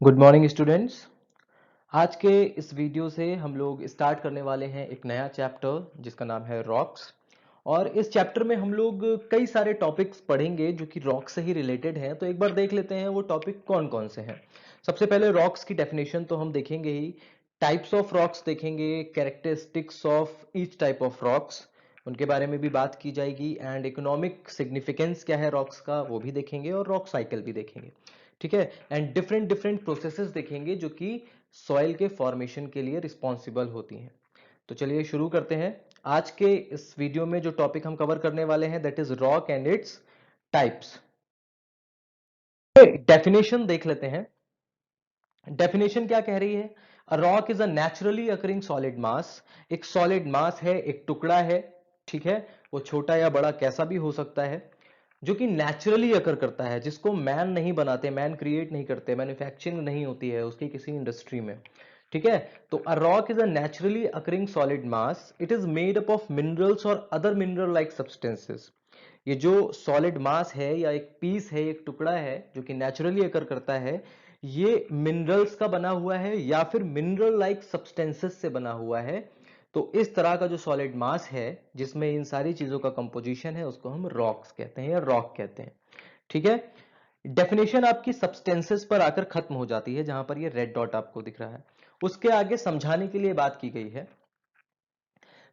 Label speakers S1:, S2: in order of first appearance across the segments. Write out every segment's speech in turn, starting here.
S1: Good morning students. आज के इस वीडियो से हम लोग स्टार्ट करने वाले हैं एक नया चैप्टर जिसका नाम है रॉक्स। और इस चैप्टर में हम लोग कई सारे टॉपिक्स पढ़ेंगे जो कि रॉक से ही रिलेटेड हैं। तो एक बार देख लेते हैं वो टॉपिक कौन कौन से हैं। सबसे पहले रॉक्स की डेफिनेशन तो हम देखेंगे ही, टाइप्स ऑफ रॉक्स देखेंगे, characteristics of each type of rocks, उनके बारे में भी बात की जाएगी, एंड इकोनॉमिक सिग्निफिकेंस क्या है रॉक्स का वो भी देखेंगे, और रॉक साइकिल भी देखेंगे। ठीक है। एंड डिफरेंट डिफरेंट प्रोसेसेस देखेंगे जो कि सॉइल के फॉर्मेशन के लिए रिस्पॉन्सिबल होती हैं। तो चलिए शुरू करते हैं। आज के इस वीडियो में जो टॉपिक हम कवर करने वाले हैं that is rock and its types. Definition देख लेते हैं। डेफिनेशन क्या कह रही है? A rock is a naturally occurring solid मास। एक सॉलिड मास है, एक टुकड़ा है, ठीक है, वो छोटा या बड़ा कैसा भी हो सकता है, जो कि नेचुरली अकर करता है, जिसको मैन नहीं बनाते, मैन क्रिएट नहीं करते, मैन्युफैक्चरिंग नहीं होती है उसकी किसी इंडस्ट्री में। ठीक है। तो a rock is a naturally occurring solid mass. It is made up of minerals और अदर मिनरल लाइक सब्सटेंसेस। ये जो सॉलिड मास है या एक पीस है, एक टुकड़ा है जो कि नेचुरली अकर करता है, ये मिनरल्स का बना हुआ है या फिर मिनरल लाइक सब्सटेंसेस से बना हुआ है। तो इस तरह का जो सॉलिड मास है जिसमें इन सारी चीजों का कंपोजिशन है उसको हम रॉक्स कहते हैं या रॉक कहते हैं। ठीक है। डेफिनेशन आपकी सब्सटेंसेस पर आकर खत्म हो जाती है, जहां पर ये रेड डॉट आपको दिख रहा है। उसके आगे समझाने के लिए बात की गई है।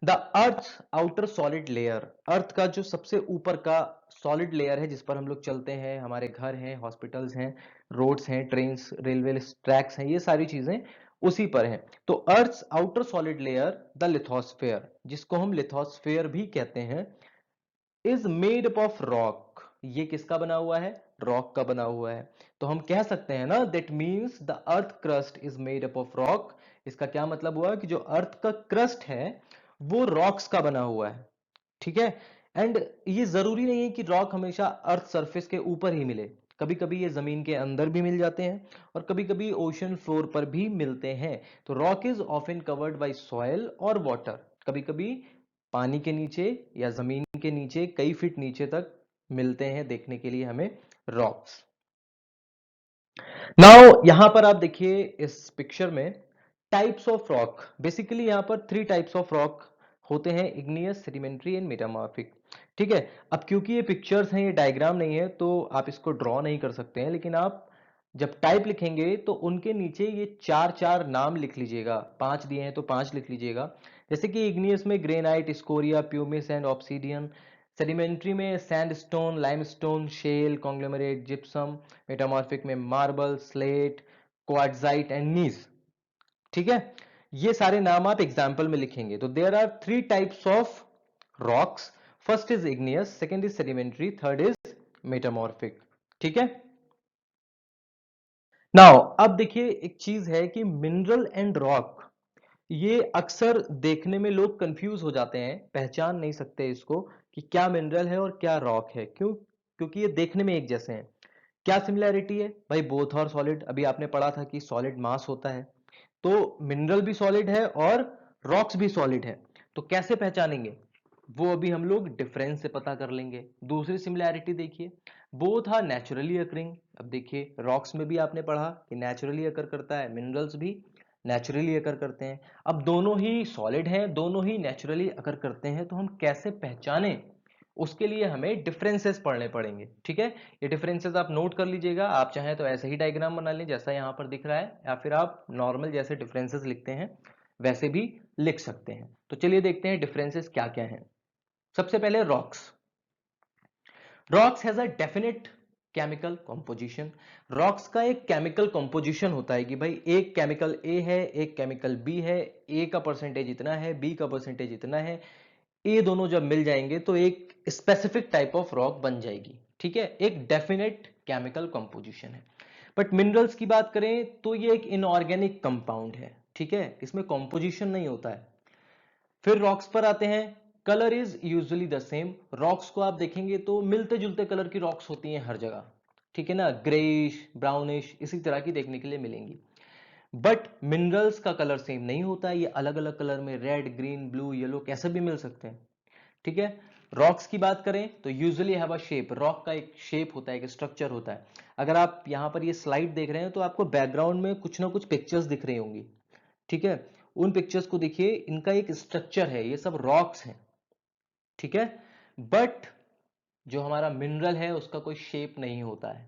S1: The earth outer solid layer, earth का जो सबसे ऊपर का सॉलिड लेयर है जिस पर हम लोग चलते हैं, हमारे घर हैं, हॉस्पिटल्स हैं, रोड्स हैं, ट्रेन्स, रेलवे ट्रैक्स हैं, ये सारी चीजें उसी पर हैं। तो earth outer solid layer the lithosphere, जिसको हम लिथोस्फेयर भी कहते हैं, is made up of rock. ये किसका बना हुआ है? रॉक का बना हुआ है। तो हम कह सकते हैं ना, that means the earth crust is made up of rock. इसका क्या मतलब हुआ कि जो अर्थ का क्रस्ट है वो रॉक्स का बना हुआ है। ठीक है। एंड ये जरूरी नहीं है कि रॉक हमेशा अर्थ सरफेस के ऊपर ही मिले। कभी कभी ये जमीन के अंदर भी मिल जाते हैं और कभी कभी ओशन फ्लोर पर भी मिलते हैं। तो rock is often covered by soil और वाटर। कभी कभी पानी के नीचे या जमीन के नीचे कई फीट नीचे तक मिलते हैं देखने के लिए हमें रॉक्स। नाउ यहां पर आप देखिए इस पिक्चर में टाइप्स ऑफ रॉक। बेसिकली यहां पर 3 टाइप्स ऑफ रॉक होते हैं, इग्नियस, सेडिमेंट्री एंड मेटामॉर्फिक। ठीक है। अब क्योंकि ये पिक्चर्स हैं, ये डायग्राम नहीं है, तो आप इसको ड्रॉ नहीं कर सकते हैं, लेकिन आप जब टाइप लिखेंगे तो उनके नीचे ये 4 4 नाम लिख लीजिएगा। 5 दिए हैं तो 5 लिख लीजिएगा। जैसे कि इग्नियस में granite, scoria, pumice and obsidian. Sedimentary में sandstone, limestone, shale, conglomerate, gypsum. Metamorphic में marble, slate, quartzite and gneiss. ठीक है। ये सारे नाम आप एग्जाम्पल में लिखेंगे। तो there are 3 types of rocks. First is igneous, second is sedimentary, third is metamorphic. ठीक है। नाउ अब देखिए एक चीज है कि मिनरल एंड रॉक, ये अक्सर देखने में लोग कंफ्यूज हो जाते हैं, पहचान नहीं सकते इसको कि क्या मिनरल है और क्या रॉक है। क्यों? क्योंकि ये देखने में एक जैसे हैं। क्या सिमिलैरिटी है भाई? बोथ और सॉलिड। अभी आपने पढ़ा था कि सॉलिड मास होता है, तो मिनरल भी सॉलिड है और रॉक्स भी सॉलिड है। तो कैसे पहचानेंगे वो अभी हम लोग डिफरेंस से पता कर लेंगे। दूसरी सिमिलैरिटी देखिए, बोथ आर नेचुरली अकरिंग। अब देखिए रॉक्स में भी आपने पढ़ा कि नेचुरली अकर करता है, मिनरल्स भी नेचुरली अकर करते हैं। अब दोनों ही सॉलिड हैं, दोनों ही नेचुरली अकर करते हैं, तो हम कैसे पहचाने? उसके लिए हमें डिफरेंसेस पढ़ने पड़ेंगे। ठीक है। ये डिफरेंसेस आप नोट कर लीजिएगा। आप चाहें तो ऐसे ही डायग्राम बना लें जैसा यहां पर दिख रहा है, या फिर आप नॉर्मल जैसे डिफरेंसेस लिखते हैं वैसे भी लिख सकते हैं। तो चलिए देखते हैं डिफरेंसेस क्या क्या हैं। सबसे पहले rocks. Rocks has a definite chemical composition. Rocks का एक केमिकल कंपोजिशन होता है कि भाई एक केमिकल ए है, एक केमिकल बी है, ए का परसेंटेज इतना है, बी का परसेंटेज इतना है। ये दोनों जब मिल जाएंगे तो एक स्पेसिफिक टाइप ऑफ रॉक बन जाएगी। ठीक है। एक डेफिनेट केमिकल कंपोजिशन है। बट मिनरल्स की बात करें तो ये एक इनऑर्गेनिक कंपाउंड है। ठीक है। इसमें कंपोजिशन नहीं होता है। फिर रॉक्स पर आते हैं। Colour is usually the same. Rocks को आप देखेंगे तो मिलते जुलते कलर की रॉक्स होती हैं हर जगह। ठीक है ना, ग्रेइश, ब्राउनिश, इसी तरह की देखने के लिए मिलेंगी। बट मिनरल्स का कलर सेम नहीं होता है, ये अलग अलग कलर में रेड, ग्रीन, ब्लू, येलो कैसे भी मिल सकते हैं। ठीक है। रॉक्स की बात करें तो usually have a shape, rock का एक शेप होता है, एक स्ट्रक्चर होता है। अगर आप यहाँ पर ये स्लाइड देख रहे हैं तो आपको बैकग्राउंड में कुछ ना कुछ पिक्चर्स दिख रही होंगी, ठीक है। उन पिक्चर्स को देखिए, इनका एक स्ट्रक्चर है, ये सब रॉक्स हैं, ठीक है। बट जो हमारा मिनरल है उसका कोई शेप नहीं होता है,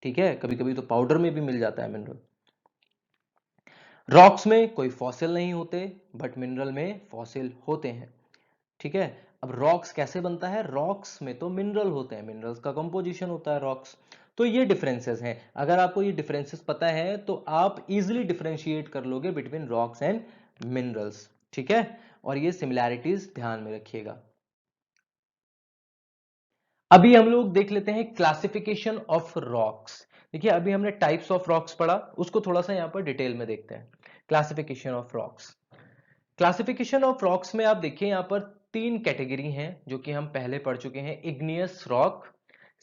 S1: ठीक है। कभी कभी तो पाउडर में भी मिल जाता है मिनरल। रॉक्स में कोई फॉसिल नहीं होते, बट मिनरल में फॉसिल होते हैं, ठीक है। अब रॉक्स कैसे बनता है, रॉक्स में तो मिनरल होते हैं, मिनरल्स का कंपोजिशन होता है रॉक्स। तो ये डिफरेंसेस हैं। अगर आपको ये डिफरेंसेस पता है तो आप इजीली डिफरेंशिएट कर लोगे बिटवीन रॉक्स एंड मिनरल्स, ठीक है। और ये सिमिलैरिटीज ध्यान में रखिएगा। अभी हम लोग देख लेते हैं क्लासिफिकेशन ऑफ रॉक्स। देखिए अभी हमने टाइप्स ऑफ रॉक्स पढ़ा, उसको थोड़ा सा यहां पर डिटेल में देखते हैं। Classification of rocks, classification of rocks में आप देखिए यहां पर तीन कैटेगरी हैं जो कि हम पहले पढ़ चुके हैं, igneous rock,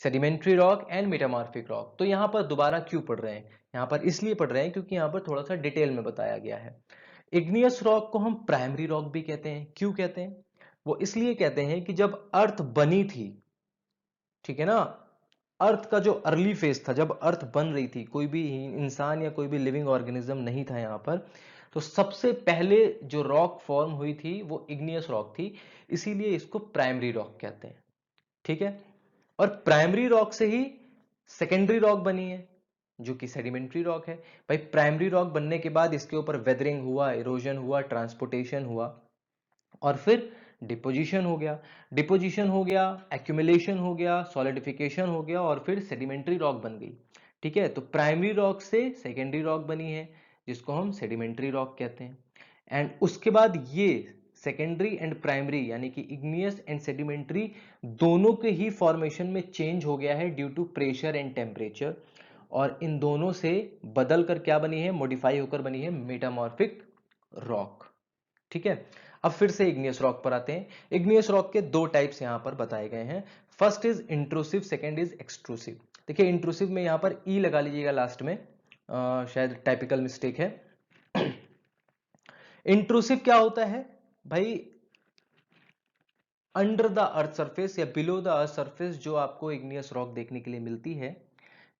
S1: sedimentary rock and metamorphic rock. तो यहां पर दोबारा क्यों पढ़ रहे हैं, यहां पर इसलिए पढ़ रहे हैं क्योंकि यहां पर थोड़ा सा डिटेल में बताया गया है। इग्नियस रॉक को हम प्राइमरी रॉक भी कहते हैं। क्यों कहते हैं, वो इसलिए कहते हैं कि जब अर्थ बनी थी, ठीक है ना, अर्थ का जो अर्ली फेज था, जब अर्थ बन रही थी, कोई भी इंसान या कोई भी लिविंग ऑर्गेनिज्म नहीं था यहां पर, तो सबसे पहले जो रॉक फॉर्म हुई थी वो इग्नियस रॉक थी, इसीलिए इसको प्राइमरी रॉक कहते हैं, ठीक है। और प्राइमरी रॉक से ही सेकेंडरी रॉक बनी है जो कि सेडिमेंट्री रॉक है। भाई प्राइमरी रॉक बनने के बाद इसके ऊपर वेदरिंग हुआ, इरोजन हुआ, ट्रांसपोर्टेशन हुआ, और फिर डिपोजिशन हो गया, डिपोजिशन हो गया, एक्यूमुलेशन हो गया, सॉलिडिफिकेशन हो गया, और फिर सेडिमेंट्री रॉक बन गई, ठीक है। तो प्राइमरी रॉक से सेकेंडरी रॉक बनी है जिसको हम सेडिमेंट्री रॉक कहते हैं। एंड उसके बाद ये सेकेंडरी एंड प्राइमरी यानी कि इग्नियस एंड सेडिमेंट्री दोनों के ही फॉर्मेशन में चेंज हो गया है due to pressure and temperature, और इन दोनों से बदल कर क्या बनी है, मॉडिफाई होकर बनी है मेटामॉर्फिक रॉक, ठीक है। अब फिर से इग्नियस रॉक पर आते हैं। इग्नियस रॉक के दो टाइप्स यहां पर बताए गए हैं। First is intrusive, second is extrusive. देखिए इंट्रूसिव में यहां पर ई लगा लीजिएगा लास्ट में, शायद टाइपिकल मिस्टेक है। इंट्रूसिव क्या होता है भाई, अंडर द अर्थ सरफेस या बिलो द अर्थ सरफेस जो आपको इग्नियस रॉक देखने के लिए मिलती है,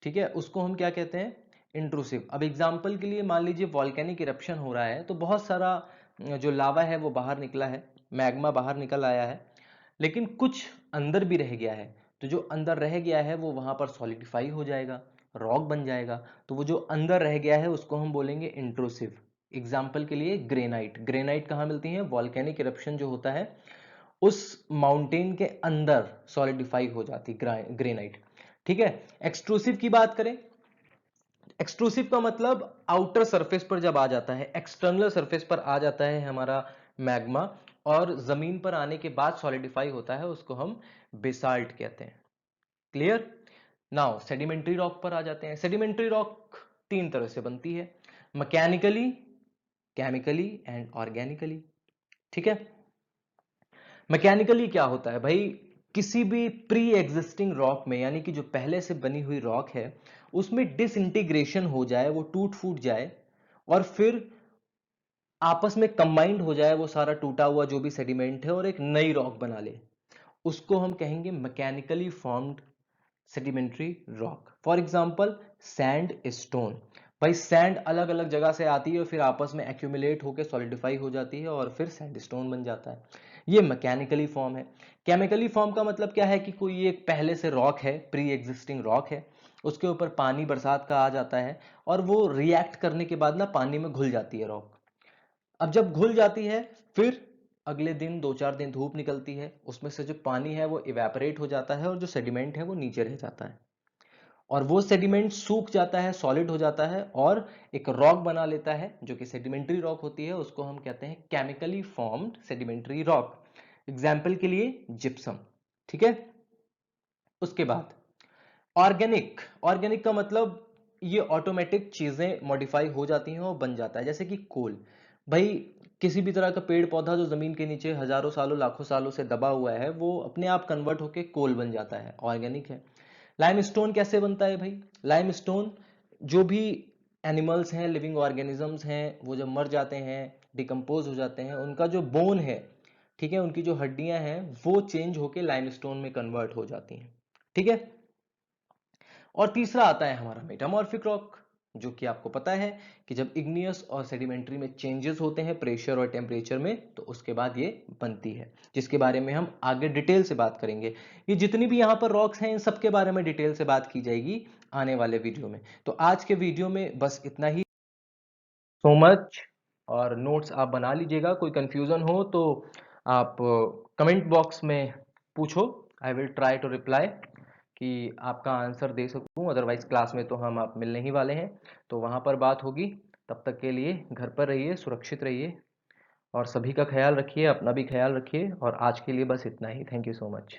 S1: ठीक है, उसको हम क्या कहते हैं, इंट्रूसिव। अब एग्जांपल के लिए मान लीजिए वॉल्केनिक इरप्शन हो रहा है तो बहुत सारा जो लावा है वो बाहर निकला है, मैग्मा बाहर निकल आया है, लेकिन कुछ अंदर भी रह गया है। तो जो अंदर रह गया है वो वहां पर सॉलिडिफाई हो जाएगा, रॉक बन जाएगा। तो वो जो अंदर रह गया है उसको हम बोलेंगे इंट्रूसिव। एग्जाम्पल के लिए ग्रेनाइट, ग्रेनाइट कहाँ मिलती है, वॉल्केनिक इरप्शन जो होता है उस माउंटेन के अंदर सॉलिडिफाई हो जाती ग्रेनाइट, ठीक है। एक्सट्रूसिव की बात करें, एक्सट्रूसिव का मतलब आउटर सरफेस पर जब आ जाता है, एक्सटर्नल सरफेस पर आ जाता है हमारा मैग्मा, और जमीन पर आने के बाद सॉलिडिफाई होता है, उसको हम बेसाल्ट कहते हैं। क्लियर। नाउ सेडिमेंट्री रॉक पर आ जाते हैं। सेडिमेंट्री रॉक तीन तरह से बनती है, मैकेनिकली, केमिकली एंड ऑर्गेनिकली, ठीक है। मैकेनिकली क्या होता है भाई, किसी भी प्री एग्जिस्टिंग रॉक में, यानी कि जो पहले से बनी हुई रॉक है उसमें डिसइंटीग्रेशन हो जाए, वो टूट फूट जाए, और फिर आपस में कंबाइंड हो जाए वो सारा टूटा हुआ जो भी सेडिमेंट है और एक नई रॉक बना ले, उसको हम कहेंगे mechanically formed sedimentary rock. For example sand stone, भाई सैंड अलग अलग जगह से आती है और फिर आपस में एक्यूमुलेट होकर सॉलिडिफाई हो जाती है और फिर सैंडस्टोन बन जाता है, ये मैकेनिकली फॉर्म है। केमिकली फॉर्म का मतलब क्या है कि कोई एक पहले से रॉक है, प्री एग्जिस्टिंग रॉक है, उसके ऊपर पानी बरसात का आ जाता है और वो रिएक्ट करने के बाद ना पानी में घुल जाती है रॉक। अब जब घुल जाती है फिर अगले दिन 2-4 दिन धूप निकलती है, उसमें से जो पानी है वो इवेपोरेट हो जाता है और जो सेडिमेंट है वो नीचे रह जाता है, और वो सेडिमेंट सूख जाता है, सॉलिड हो जाता है और एक रॉक बना लेता है जो कि सेडिमेंट्री रॉक होती है, उसको हम कहते हैं chemically formed sedimentary rock. Example के लिए जिप्सम, ठीक है। उसके बाद ऑर्गेनिक, ऑर्गेनिक का मतलब ये ऑटोमेटिक चीजें मॉडिफाई हो जाती हैं और बन जाता है, जैसे कि कोल। भाई किसी भी तरह का पेड़ पौधा जो जमीन के नीचे हजारों सालों लाखों सालों से दबा हुआ है वो अपने आप कन्वर्ट होकर कोल बन जाता है, ऑर्गेनिक है। लाइमस्टोन कैसे बनता है भाई, लाइमस्टोन जो भी एनिमल्स हैं, लिविंग ऑर्गेनिजम्स हैं, वो जब मर जाते हैं, डिकम्पोज हो जाते हैं, उनका जो बोन है ठीक है, उनकी जो हड्डियां हैं वो चेंज होके लाइमस्टोन में कन्वर्ट हो जाती हैं। ठीक है, और तीसरा आता है हमारा मेटामॉर्फिक रॉक, जो कि आपको पता है कि जब इग्नियस और सेडिमेंट्री में चेंजेस होते हैं प्रेशर और टेम्परेचर में, तो उसके बाद ये बनती है, जिसके बारे में हम आगे डिटेल से बात करेंगे। ये जितनी भी यहाँ पर रॉक्स हैं इन सब के बारे में डिटेल से बात की जाएगी आने वाले वीडियो में। तो आज के वीडियो में बस इतना ही। So much. और नोट्स आप बना लीजिएगा, कोई कंफ्यूजन हो तो आप कमेंट बॉक्स में पूछो, I will try to reply कि आपका आंसर दे सकूं। अदरवाइज क्लास में तो हम आप मिलने ही वाले हैं, तो वहां पर बात होगी। तब तक के लिए घर पर रहिए, सुरक्षित रहिए और सभी का ख्याल रखिए, अपना भी ख्याल रखिए। और आज के लिए बस इतना ही। Thank you so much.